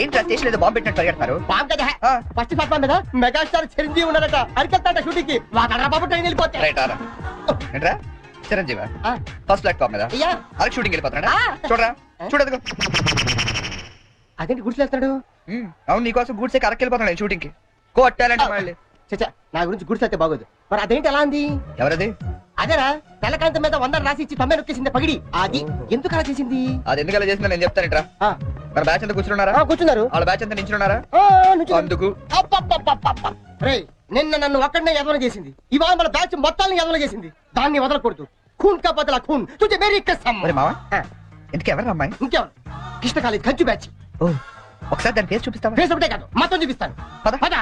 ఏంట్రా స్టేషన్ ఏదో బాంబు పెట్టినట్టు పరిగెడతారు? బాంబు కదా ఫస్ట్ ప్లాట్ఫామ్ మీద మెగాస్టార్ చిరంజీవి ఉన్నాడట, అరికెత్తాట షూటింగ్ కి. వాడరా బాబు ట్రైన్ వెళ్ళిపోతే. ఏంట్రా చిరంజీవి ఫస్ట్ ప్లాట్ఫామ్ మీద అరకు షూటింగ్ వెళ్ళిపోతున్నాడా? చూడరా చూడదు. అదేంటి గుడిసి వెళ్తాడు? అవును, నీకోసం గూడ్సే అరకు వెళ్ళిపోతున్నాడు షూటింగ్ కి. కోట్టాలంటే మళ్ళీ చచ్చా, నా గురించి గుడిసి వెళ్తే బాగోదు. మరి అదేంటి ఎలా అంది? ఎవరది? అదేరా తెల్లకాంతం మీద 100 రాసి ఇచ్చి 90 నొక్కేసింది పగిడి. అది ఎందుకు అలా చేసింది? అది ఎందుకు అలా చేసిందో నేను చెప్తానిట్రా. మన బ్యాచ్ అంతా కూర్చున్నారా? కూర్చున్నారు. వాళ్ళ బ్యాచ్ అంతా నించున్నారా? అందుకు రేయ్, నిన్న నన్ను ఒక్కడనే ఎదవన చేసింది, ఇవాళ మన బ్యాచ్ మొత్తాన్ని ఎదవన చేసింది. దాన్ని వదలకూడదు. ఖూన్ కా బదలా ఖూన్. తుజే మేరీ కసమ్. మరి మావా ఎందుకు ఎవరు అమ్మాయి? ఇంకెవరు? కృష్ణ కాలేజ్ కంచు బ్యాచ్. ఒకసారి దాని ఫేస్ చూపిస్తావా? ఫేస్ ఒకటే కాదు, మొత్తం చూపిస్తాను. పద.